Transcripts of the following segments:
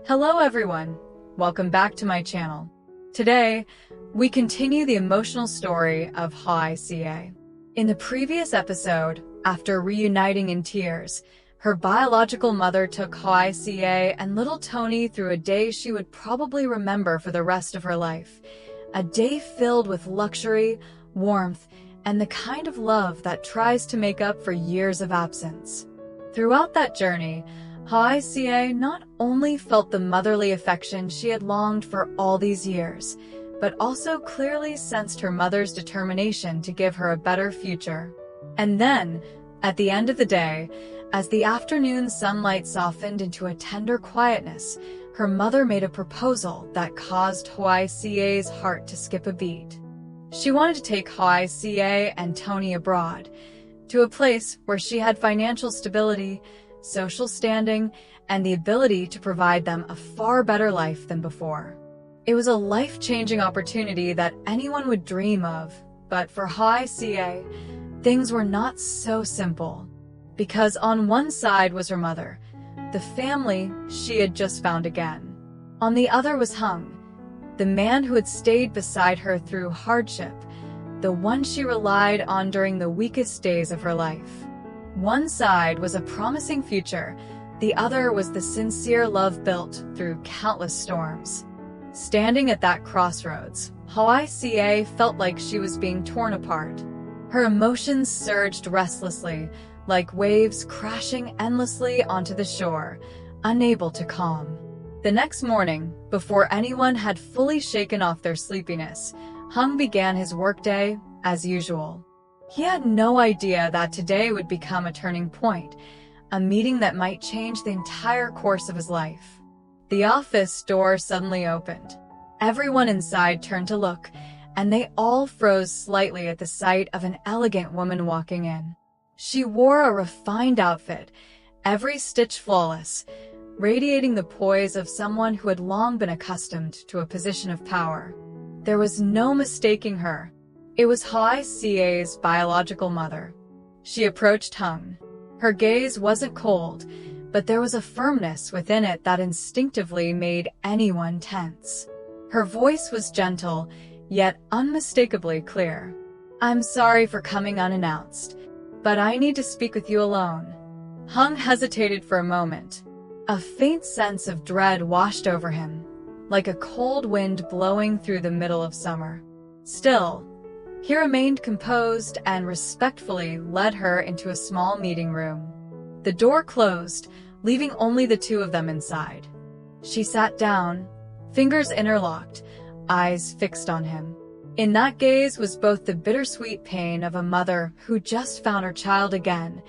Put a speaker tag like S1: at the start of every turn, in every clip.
S1: Hello everyone, welcome back to my channel. Today, we continue the emotional story of Hoai Ca. In the previous episode, after reuniting in tears, her biological mother took Hoai Ca and little Tony through a day she would probably remember for the rest of her life. A day filled with luxury, warmth, and the kind of love that tries to make up for years of absence. Throughout that journey, Hoai Ca not only felt the motherly affection she had longed for all these years, but also clearly sensed her mother's determination to give her a better future. And then, at the end of the day, as the afternoon sunlight softened into a tender quietness, her mother made a proposal that caused Hoai Ca's heart to skip a beat. She wanted to take Hoai Ca and Tony abroad, to a place where she had financial stability, social standing, and the ability to provide them a far better life than before. It was a life-changing opportunity that anyone would dream of, but for Hoai Ca, things were not so simple. Because on one side was her mother, the family she had just found again. On the other was Hùng, the man who had stayed beside her through hardship, the one she relied on during the weakest days of her life. One side was a promising future, the other was the sincere love built through countless storms. Standing at that crossroads, Hoai Ca felt like she was being torn apart. Her emotions surged restlessly, like waves crashing endlessly onto the shore, unable to calm. The next morning, before anyone had fully shaken off their sleepiness, Hùng began his workday as usual. He had no idea that today would become a turning point, a meeting that might change the entire course of his life. The office door suddenly opened. Everyone inside turned to look, and they all froze slightly at the sight of an elegant woman walking in. She wore a refined outfit, every stitch flawless, radiating the poise of someone who had long been accustomed to a position of power. There was no mistaking her. It was Hoai Ca's biological mother. She approached Hùng. Her gaze wasn't cold, but there was a firmness within it that instinctively made anyone tense. Her voice was gentle, yet unmistakably clear. "I'm sorry for coming unannounced, but I need to speak with you alone." Hùng hesitated for a moment. A faint sense of dread washed over him, like a cold wind blowing through the middle of summer. Still, he remained composed and respectfully led her into a small meeting room. The door closed, leaving only the two of them inside. She sat down, fingers interlocked, eyes fixed on him. In that gaze was both the bittersweet pain of a mother who just found her child again,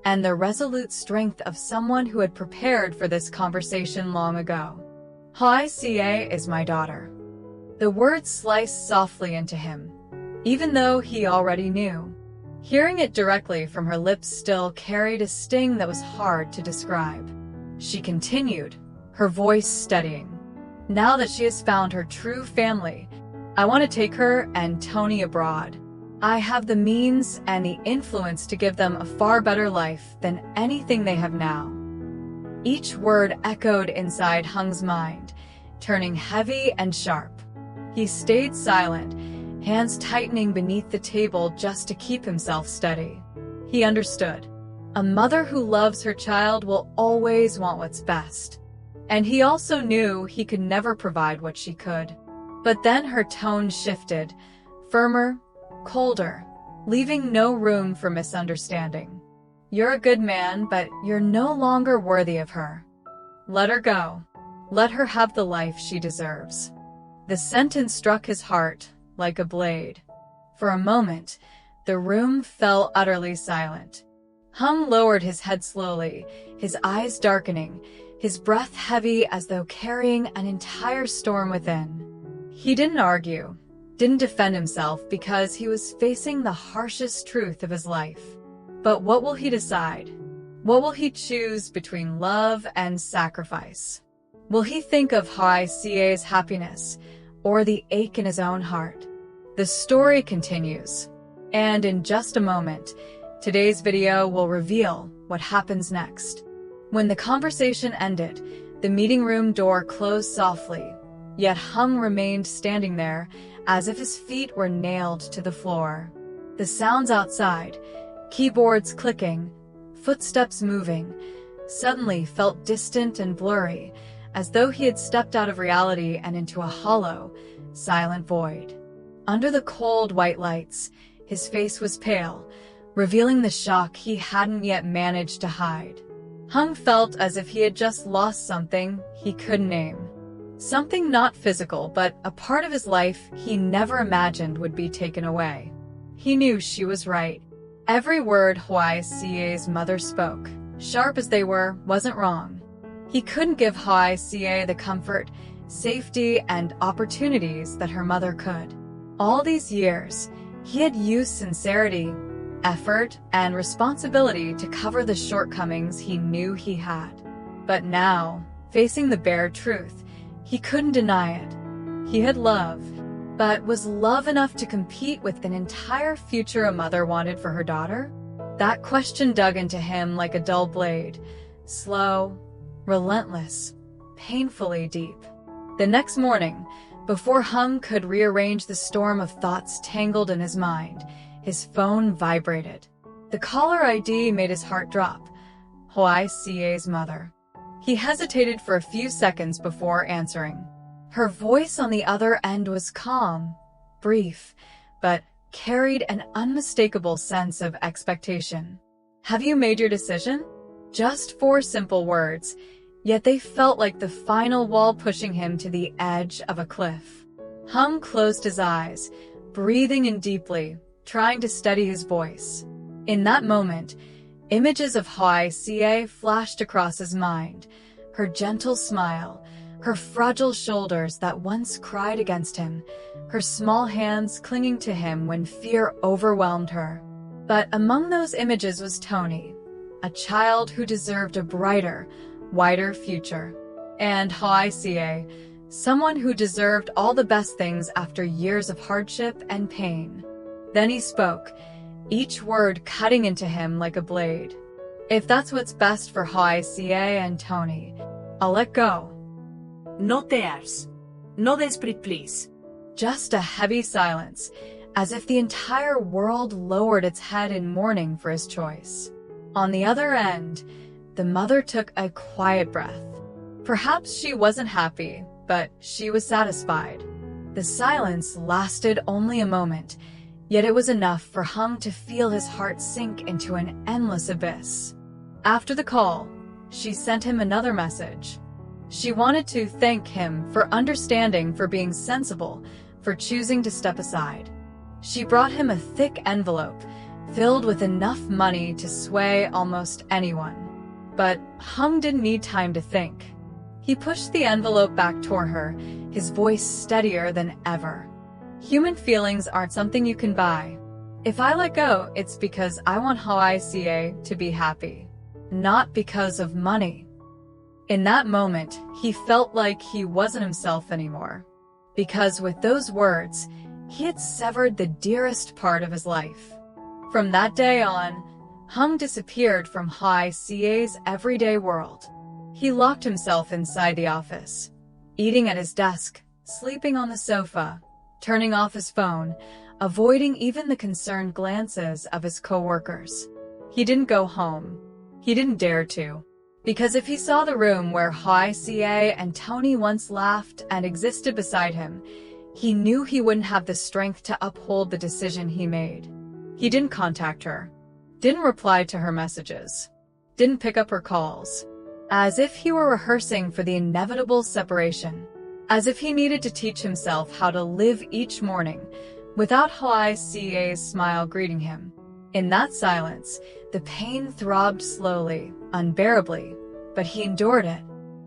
S1: and the resolute strength of someone who had prepared for this conversation long ago. "Hoai Ca is my daughter." The words sliced softly into him, even though he already knew. Hearing it directly from her lips still carried a sting that was hard to describe. She continued, her voice steadying. "Now that she has found her true family, I want to take her and Tony abroad. I have the means and the influence to give them a far better life than anything they have now." Each word echoed inside Hung's mind, turning heavy and sharp. He stayed silent, hands tightening beneath the table just to keep himself steady. He understood. A mother who loves her child will always want what's best. And he also knew he could never provide what she could. But then her tone shifted, firmer, colder, leaving no room for misunderstanding. "You're a good man, but you're no longer worthy of her. Let her go. Let her have the life she deserves." The sentence struck his heart like a blade. For a moment, the room fell utterly silent. Hùng lowered his head slowly, his eyes darkening, his breath heavy as though carrying an entire storm within. He didn't argue, didn't defend himself because he was facing the harshest truth of his life. But what will he decide? What will he choose between love and sacrifice? Will he think of Hoai Ca's happiness or the ache in his own heart? The story continues. And in just a moment, today's video will reveal what happens next. When the conversation ended, The meeting room door closed softly, yet Hung remained standing there as if his feet were nailed to the floor. The sounds outside, keyboards clicking, footsteps moving, suddenly felt distant and blurry, as though he had stepped out of reality and into a hollow, silent void. Under the cold white lights, his face was pale, revealing the shock he hadn't yet managed to hide. Hung felt as if he had just lost something he couldn't name. Something not physical, but a part of his life he never imagined would be taken away. He knew she was right. Every word Hoai Ca's mother spoke, sharp as they were, wasn't wrong. He couldn't give Hoai Ca the comfort, safety, and opportunities that her mother could. All these years, he had used sincerity, effort, and responsibility to cover the shortcomings he knew he had. But now, facing the bare truth, he couldn't deny it. He had love, but was love enough to compete with an entire future a mother wanted for her daughter? That question dug into him like a dull blade, slow, relentless, painfully deep. The next morning, before Hung could rearrange the storm of thoughts tangled in his mind, his phone vibrated. The caller ID made his heart drop. Hoai Ca's mother. He hesitated for a few seconds before answering. Her voice on the other end was calm, brief, but carried an unmistakable sense of expectation. "Have you made your decision?" Just 4 simple words, yet they felt like the final wall pushing him to the edge of a cliff. Hung closed his eyes, breathing in deeply, trying to steady his voice. In that moment, images of Hoai Ca flashed across his mind. Her gentle smile, her fragile shoulders that once cried against him, her small hands clinging to him when fear overwhelmed her. But among those images was Tony, a child who deserved a brighter, wider future. And Hoai Ca, someone who deserved all the best things after years of hardship and pain. Then he spoke, each word cutting into him like a blade. "If that's what's best for Hoai Ca and Tony, I'll let go."
S2: No tears. No desperate please.
S1: Just a heavy silence, as if the entire world lowered its head in mourning for his choice. On the other end, the mother took a quiet breath. Perhaps she wasn't happy, but she was satisfied. The silence lasted only a moment, yet it was enough for Hung to feel his heart sink into an endless abyss. After the call, she sent him another message. She wanted to thank him for understanding, for being sensible, for choosing to step aside. She brought him a thick envelope, filled with enough money to sway almost anyone. But Hung didn't need time to think. He pushed the envelope back toward her, his voice steadier than ever. "Human feelings aren't something you can buy. If I let go, it's because I want Hoai Ca to be happy, not because of money." In that moment, he felt like he wasn't himself anymore. Because with those words, he had severed the dearest part of his life. From that day on, Hung disappeared from Hoai Ca's everyday world. He locked himself inside the office, eating at his desk, sleeping on the sofa, turning off his phone, avoiding even the concerned glances of his co-workers. He didn't go home. He didn't dare to. Because if he saw the room where Hoai Ca and Tony once laughed and existed beside him, he knew he wouldn't have the strength to uphold the decision he made. He didn't contact her, didn't reply to her messages, didn't pick up her calls, as if he were rehearsing for the inevitable separation, as if he needed to teach himself how to live each morning without Hoai Ca's smile greeting him. In that silence, the pain throbbed slowly, unbearably, but he endured it,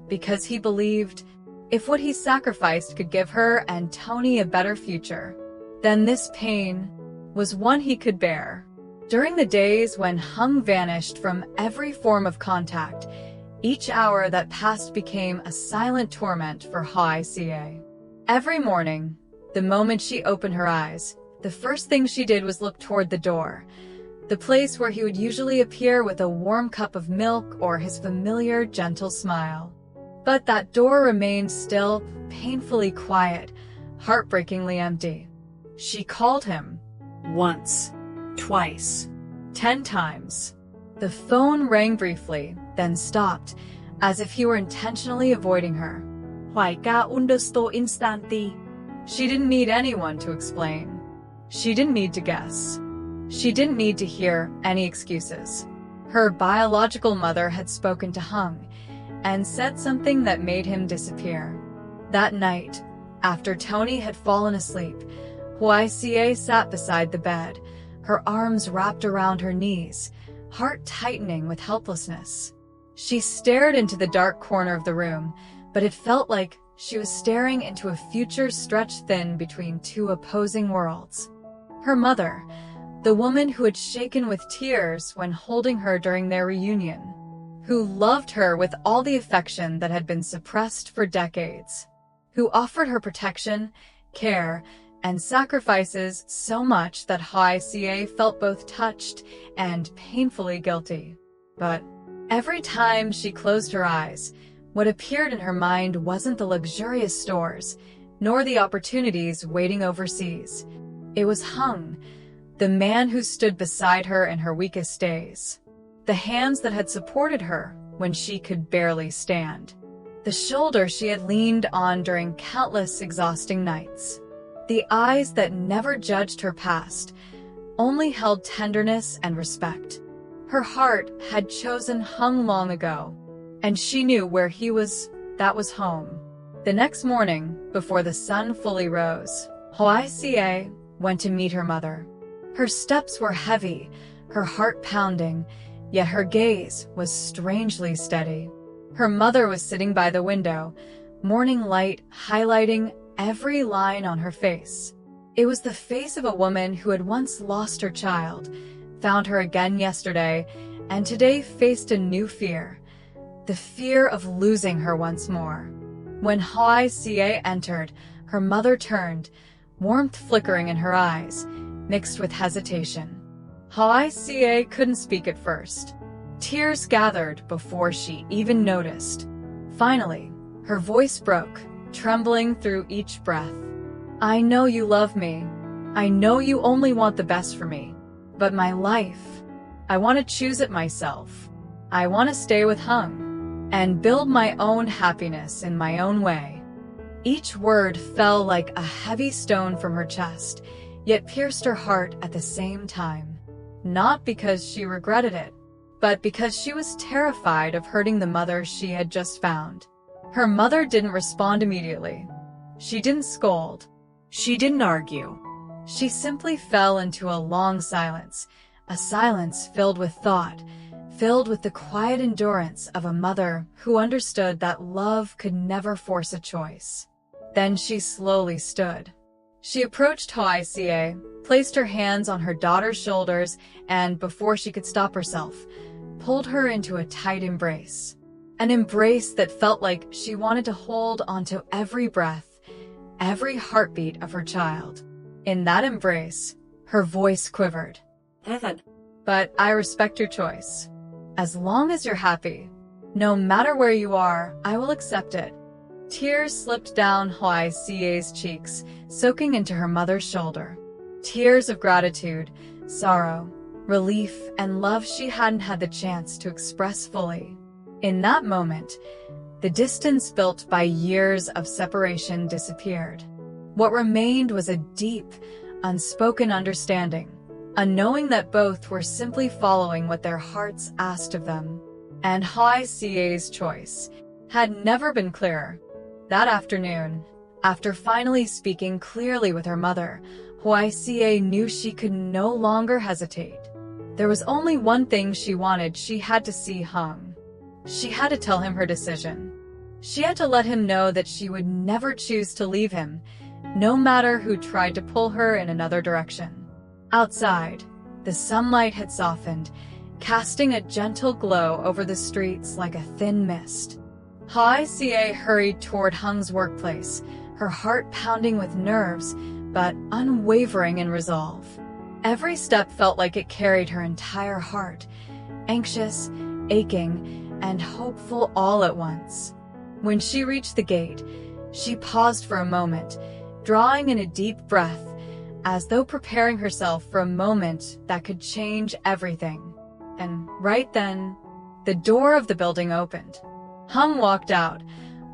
S1: because he believed if what he sacrificed could give her and Tony a better future, then this pain was one he could bear. During the days when Hung vanished from every form of contact, each hour that passed became a silent torment for Hoai Ca. Every morning, the moment she opened her eyes, the first thing she did was look toward the door, the place where he would usually appear with a warm cup of milk or his familiar gentle smile. But that door remained still, painfully quiet, heartbreakingly empty. She called him.
S2: Once. Twice.
S1: 10 times. The phone rang briefly, then stopped, as if he were intentionally avoiding her.
S2: Hoai Ca understood instantly.
S1: She didn't need anyone to explain. She didn't need to guess. She didn't need to hear any excuses. Her biological mother had spoken to Hùng and said something that made him disappear. That night, after Tony had fallen asleep, Hoai Ca sat beside the bed, her arms wrapped around her knees, heart tightening with helplessness. She stared into the dark corner of the room, but it felt like she was staring into a future stretched thin between two opposing worlds. Her mother, the woman who had shaken with tears when holding her during their reunion, who loved her with all the affection that had been suppressed for decades, who offered her protection, care, and sacrifices so much that Hoai Ca felt both touched and painfully guilty. But every time she closed her eyes, what appeared in her mind wasn't the luxurious stores, nor the opportunities waiting overseas. It was Hùng, the man who stood beside her in her weakest days. The hands that had supported her when she could barely stand. The shoulder she had leaned on during countless exhausting nights. The eyes that never judged her past, only held tenderness and respect. Her heart had chosen Hùng long ago, and she knew where he was, that was home. The next morning, before the sun fully rose, Hoai Ca went to meet her mother. Her steps were heavy, her heart pounding, yet her gaze was strangely steady. Her mother was sitting by the window, morning light highlighting every line on her face. It was the face of a woman who had once lost her child, found her again yesterday, and today faced a new fear. The fear of losing her once more. When Hoai Ca entered, her mother turned, warmth flickering in her eyes, mixed with hesitation. Hoai Ca couldn't speak at first. Tears gathered before she even noticed. Finally, her voice broke, trembling through each breath. I know you love me. I know you only want the best for me. But my life, I want to choose it myself. I want to stay with Hùng and build my own happiness in my own way. Each word fell like a heavy stone from her chest, yet pierced her heart at the same time. Not because she regretted it, but because she was terrified of hurting the mother she had just found. Her mother didn't respond immediately. She didn't scold.
S2: She didn't argue.
S1: She simply fell into a long silence, a silence filled with thought, filled with the quiet endurance of a mother who understood that love could never force a choice. Then she slowly stood. She approached Hoai Ca, placed her hands on her daughter's shoulders, and before she could stop herself, pulled her into a tight embrace. An embrace that felt like she wanted to hold onto every breath, every heartbeat of her child. In that embrace, her voice quivered.
S2: Heaven.
S1: But I respect your choice. As long as you're happy, no matter where you are, I will accept it. Tears slipped down Hoai Ca's cheeks, soaking into her mother's shoulder. Tears of gratitude, sorrow, relief, and love she hadn't had the chance to express fully. In that moment, the distance built by years of separation disappeared. What remained was a deep, unspoken understanding, a knowing that both were simply following what their hearts asked of them. And Hoai Ca's choice had never been clearer. That afternoon, after finally speaking clearly with her mother, Hoai Ca knew she could no longer hesitate. There was only one thing she wanted. She had to see Hùng. She had to tell him her decision. She had to let him know that she would never choose to leave him, no matter who tried to pull her in another direction. Outside, the sunlight had softened, casting a gentle glow over the streets like a thin mist. Hoai Ca hurried toward Hùng workplace, her heart pounding with nerves, but unwavering in resolve. Every step felt like it carried her entire heart, anxious, aching, and hopeful all at once. When she reached the gate, she paused for a moment, drawing in a deep breath, as though preparing herself for a moment that could change everything. And right then, the door of the building opened. Hùng walked out,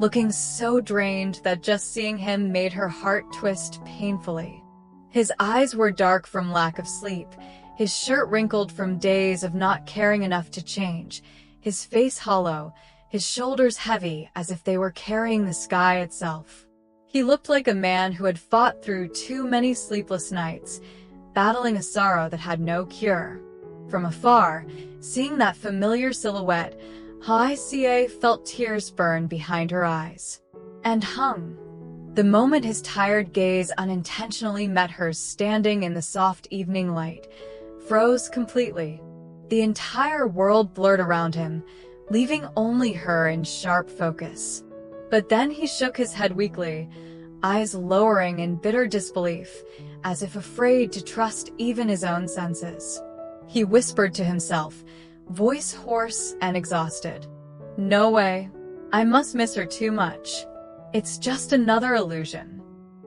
S1: looking so drained that just seeing him made her heart twist painfully. His eyes were dark from lack of sleep, his shirt wrinkled from days of not caring enough to change, his face hollow, his shoulders heavy as if they were carrying the sky itself. He looked like a man who had fought through too many sleepless nights, battling a sorrow that had no cure. From afar, seeing that familiar silhouette, Hoai Ca felt tears burn behind her eyes. And Hùng, the moment his tired gaze unintentionally met hers standing in the soft evening light, froze completely. The entire world blurred around him, leaving only her in sharp focus. But then he shook his head weakly, eyes lowering in bitter disbelief, as if afraid to trust even his own senses. He whispered to himself, voice hoarse and exhausted. "No way. I must miss her too much. It's just another illusion."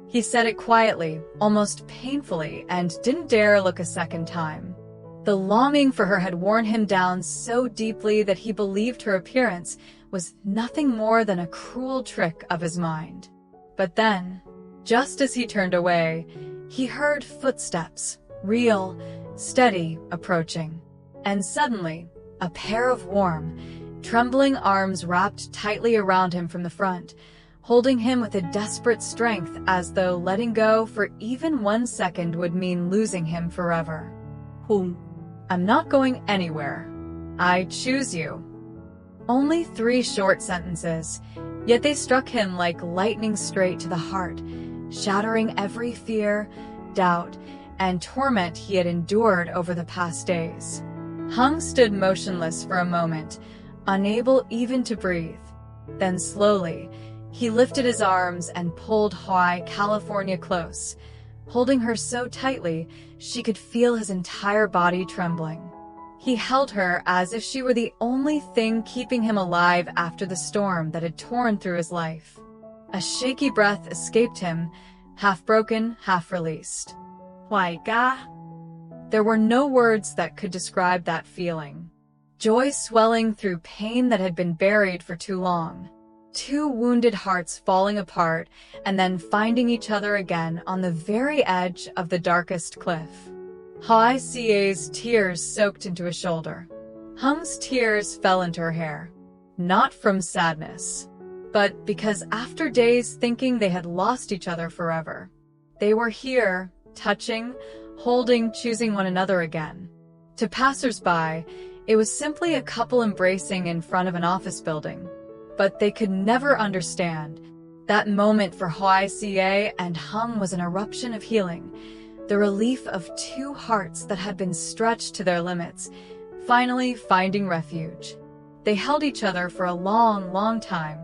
S1: He said it quietly, almost painfully, and didn't dare look a second time. The longing for her had worn him down so deeply that he believed her appearance was nothing more than a cruel trick of his mind. But then, just as he turned away, he heard footsteps, real, steady, approaching. And suddenly, a pair of warm, trembling arms wrapped tightly around him from the front, holding him with a desperate strength as though letting go for even 1 second would mean losing him forever.
S2: Hùng,
S1: "I'm not going anywhere. I choose you." Only 3 short sentences, yet they struck him like lightning straight to the heart, shattering every fear, doubt, and torment he had endured over the past days. Hùng stood motionless for a moment, unable even to breathe. Then slowly, he lifted his arms and pulled Hoai California close, holding her so tightly she could feel his entire body trembling. He held her as if she were the only thing keeping him alive after the storm that had torn through his life. A shaky breath escaped him, half broken, half released.
S2: Hoài Ca.
S1: There were no words that could describe that feeling. Joy swelling through pain that had been buried for too long. 2 wounded hearts falling apart and then finding each other again on the very edge of the darkest cliff. Hoai Ca's tears soaked into his shoulder. Hung's tears fell into her hair. Not from sadness, but because after days thinking they had lost each other forever, they were here, touching, holding, choosing one another again. To passers-by, it was simply a couple embracing in front of an office building. But they could never understand. That moment for Hoai Ca and Hùng was an eruption of healing, the relief of 2 hearts that had been stretched to their limits, finally finding refuge. They held each other for a long, long time.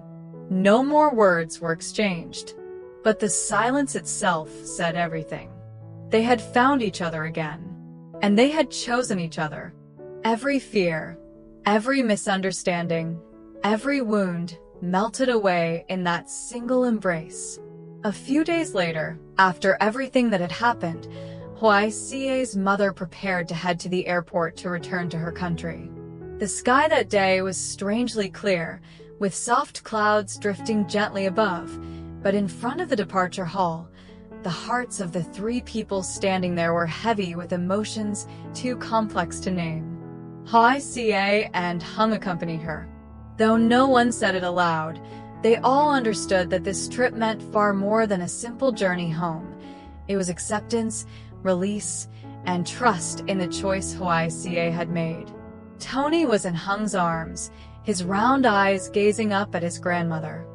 S1: No more words were exchanged, but the silence itself said everything. They had found each other again, and they had chosen each other. Every fear, every misunderstanding, every wound melted away in that single embrace. A few days later, after everything that had happened, Hoai Ca's mother prepared to head to the airport to return to her country. The sky that day was strangely clear, with soft clouds drifting gently above, but in front of the departure hall, the hearts of the 3 people standing there were heavy with emotions too complex to name. Hoai Ca and Hùng accompanied her. Though no one said it aloud, they all understood that this trip meant far more than a simple journey home. It was acceptance, release, and trust in the choice Hoai Ca had made. Tony was in Hung's arms, his round eyes gazing up at his grandmother.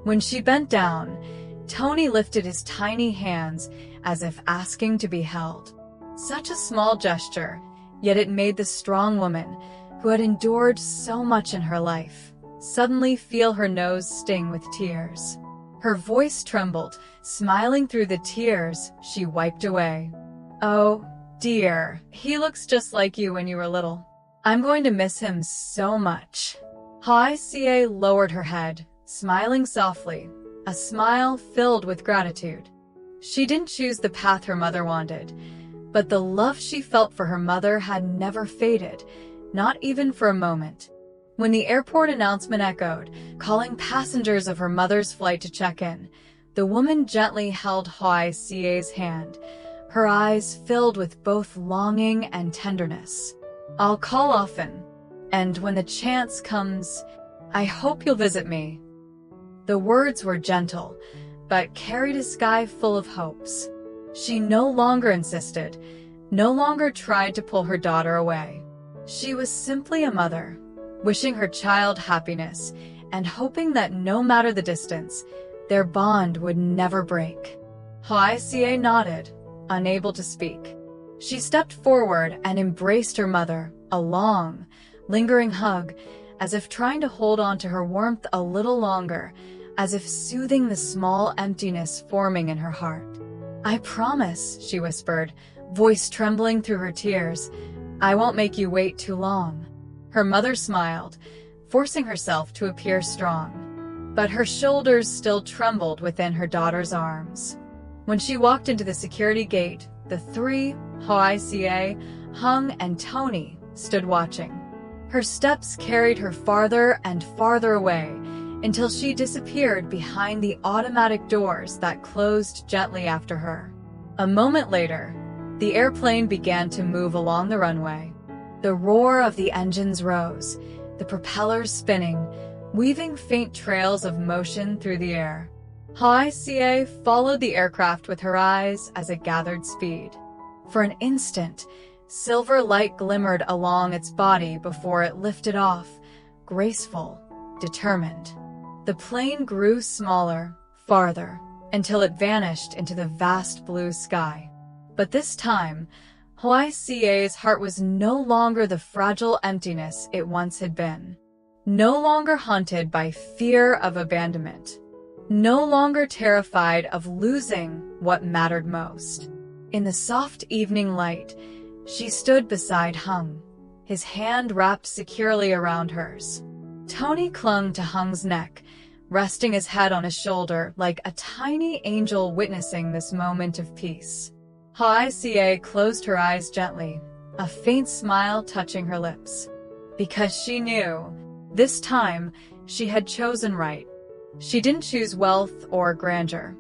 S1: When she bent down, Tony lifted his tiny hands as if asking to be held. Such a small gesture, yet it made the strong woman, who had endured so much in her life, suddenly feel her nose sting with tears. Her voice trembled, smiling through the tears she wiped away. "Oh, dear, he looks just like you when you were little. I'm going to miss him so much." Hoai Ca lowered her head, smiling softly, a smile filled with gratitude. She didn't choose the path her mother wanted, but the love she felt for her mother had never faded, not even for a moment. When the airport announcement echoed, calling passengers of her mother's flight to check in, the woman gently held Hoai Ca's hand, her eyes filled with both longing and tenderness. "I'll call often, and when the chance comes, I hope you'll visit me." The words were gentle, but carried a sky full of hopes. She no longer insisted, no longer tried to pull her daughter away. She was simply a mother, wishing her child happiness and hoping that no matter the distance, their bond would never break. Hoai Ca nodded, unable to speak. She stepped forward and embraced her mother, a long, lingering hug, as if trying to hold on to her warmth a little longer, as if soothing the small emptiness forming in her heart. "I promise," she whispered, voice trembling through her tears, "I won't make you wait too long." Her mother smiled, forcing herself to appear strong, but her shoulders still trembled within her daughter's arms. When she walked into the security gate, the three, Hoai Ca, Hung, and Tony, stood watching. Her steps carried her farther and farther away until she disappeared behind the automatic doors that closed gently after her. A moment later, the airplane began to move along the runway. The roar of the engines rose, the propellers spinning, weaving faint trails of motion through the air. Hoai Ca followed the aircraft with her eyes as it gathered speed. For an instant, silver light glimmered along its body before it lifted off, graceful, determined. The plane grew smaller, farther, until it vanished into the vast blue sky. But this time, Hoai Ca's heart was no longer the fragile emptiness it once had been. No longer haunted by fear of abandonment. No longer terrified of losing what mattered most. In the soft evening light, she stood beside Hung, his hand wrapped securely around hers. Tony clung to Hung's neck, resting his head on his shoulder like a tiny angel witnessing this moment of peace. Hoai Ca closed her eyes gently, a faint smile touching her lips. Because she knew, this time, she had chosen right. She didn't choose wealth or grandeur.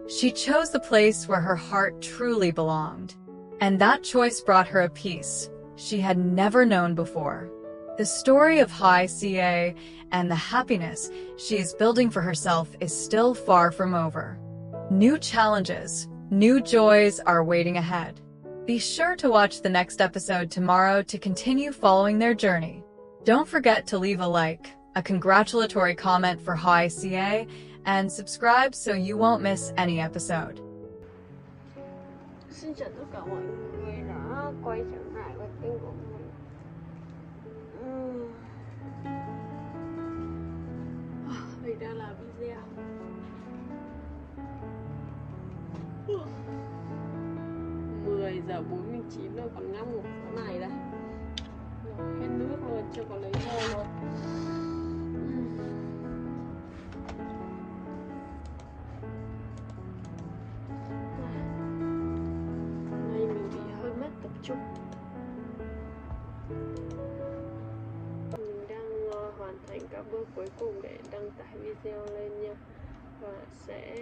S1: She chose the place where her heart truly belonged. And that choice brought her a peace she had never known before. The story of Hoai Ca and the happiness she is building for herself is still far from over. New challenges, new joys are waiting ahead. Be sure to watch the next episode tomorrow to continue following their journey. Don't forget to leave a like, a congratulatory comment for Hoai Ca, and subscribe so you won't miss any episode.
S3: Xin chào tất cả mọi người đã quay trở lại với kênh của mình. Đây đang là video 10 giờ 49 rồi, còn ngâm một số này đây. Rồi, hết nước rồi, chưa có lấy thôi rồi. Nay mình bị hơi mất tập trung. Mình đang hoàn thành các bước cuối cùng để đăng tải video lên nha. Và sẽ